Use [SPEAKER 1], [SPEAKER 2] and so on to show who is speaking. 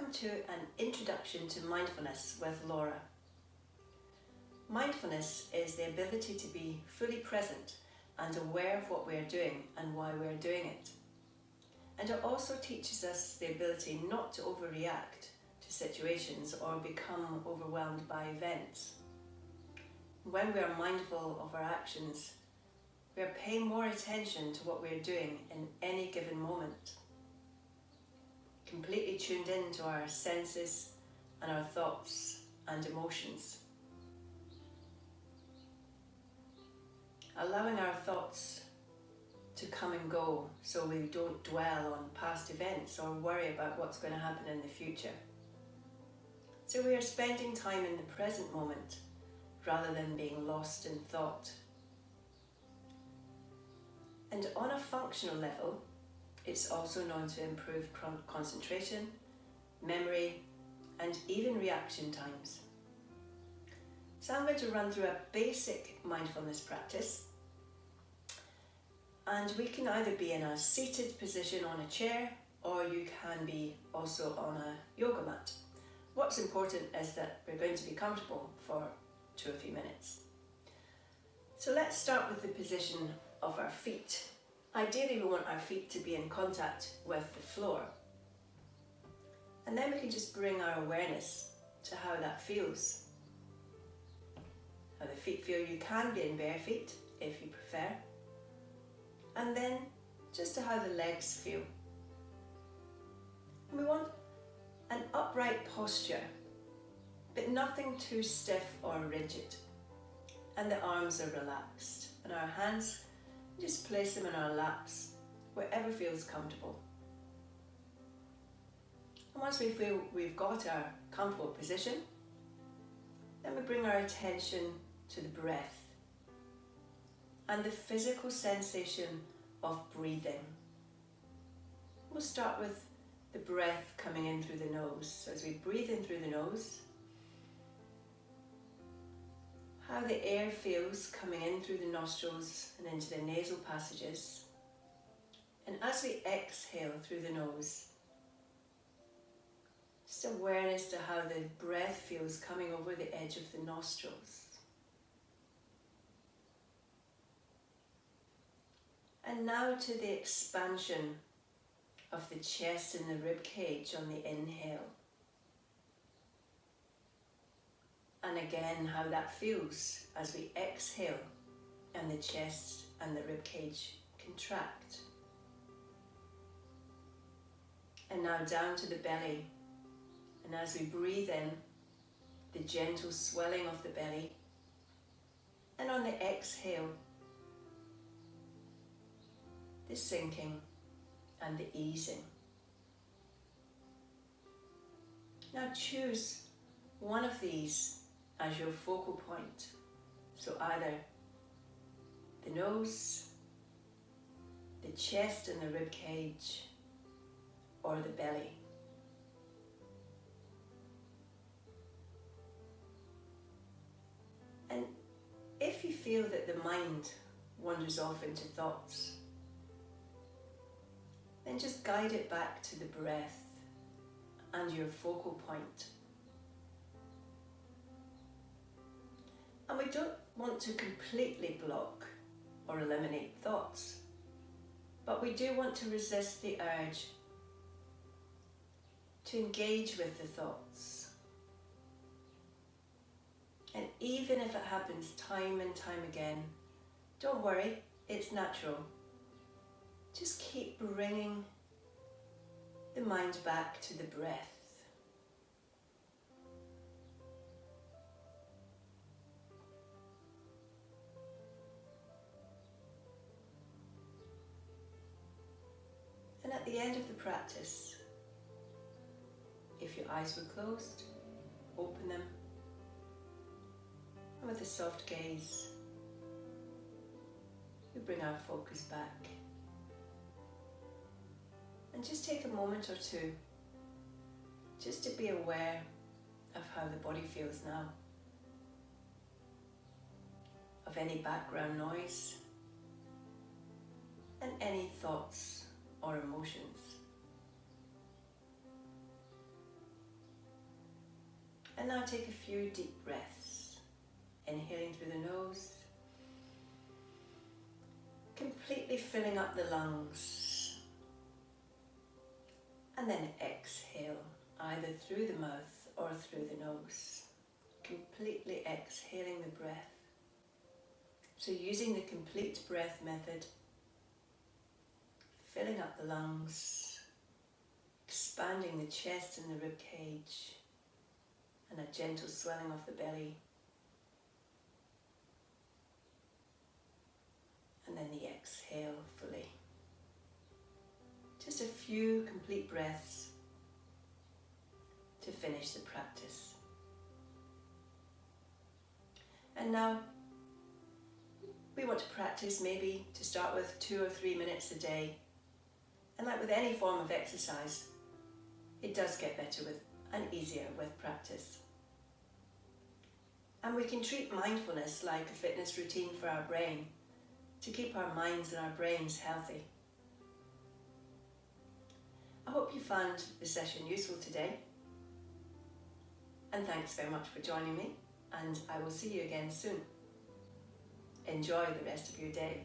[SPEAKER 1] Welcome to an introduction to mindfulness with Laura. Mindfulness is the ability to be fully present and aware of what we are doing and why we are doing it. And it also teaches us the ability not to overreact to situations or become overwhelmed by events. When we are mindful of our actions, we are paying more attention to what we are doing in any given moment. Completely tuned in to our senses and our thoughts and emotions. Allowing our thoughts to come and go so we don't dwell on past events or worry about what's going to happen in the future. So we are spending time in the present moment rather than being lost in thought. And on a functional level, it's also known to improve concentration, memory, and even reaction times. So I'm going to run through a basic mindfulness practice. And we can either be in a seated position on a chair, or you can be also on a yoga mat. What's important is that we're going to be comfortable for 2 or 3 minutes. So let's start with the position of our feet. Ideally, we want our feet to be in contact with the floor. And then we can just bring our awareness to how that feels. How the feet feel. You can be in bare feet if you prefer. And then just to how the legs feel. And we want an upright posture, but nothing too stiff or rigid. And the arms are relaxed. And our hands, just place them in our laps, wherever feels comfortable. And once we feel we've got our comfortable position, then we bring our attention to the breath and the physical sensation of breathing. We'll start with the breath coming in through the nose. So as we breathe in through the nose, how the air feels coming in through the nostrils and into the nasal passages. And as we exhale through the nose, just awareness to how the breath feels coming over the edge of the nostrils. And now to the expansion of the chest and the rib cage on the inhale. And again, how that feels as we exhale and the chest and the rib cage contract. And now down to the belly. And as we breathe in, the gentle swelling of the belly. And on the exhale, the sinking and the easing. Now choose one of these as your focal point. So either the nose, the chest and the rib cage, or the belly. And if you feel that the mind wanders off into thoughts, then just guide it back to the breath and your focal point. And we don't want to completely block or eliminate thoughts, but we do want to resist the urge to engage with the thoughts. And even if it happens time and time again, don't worry, it's natural. Just keep bringing the mind back to the breath. And at the end of the practice, if your eyes were closed, open them. And with a soft gaze, we bring our focus back. And just take a moment or two just to be aware of how the body feels now, of any background noise and any thoughts or emotions. And now take a few deep breaths, inhaling through the nose, completely filling up the lungs, and then exhale, either through the mouth or through the nose, completely exhaling the breath. So using the complete breath method, filling up the lungs, expanding the chest and the rib cage, and a gentle swelling of the belly. And then the exhale fully. Just a few complete breaths to finish the practice. And now we want to practice maybe to start with 2 or 3 minutes a day. And like with any form of exercise, it does get better with and easier with practice. And we can treat mindfulness like a fitness routine for our brain to keep our minds and our brains healthy. I hope you found the session useful today. And thanks very much for joining me, and I will see you again soon. Enjoy the rest of your day.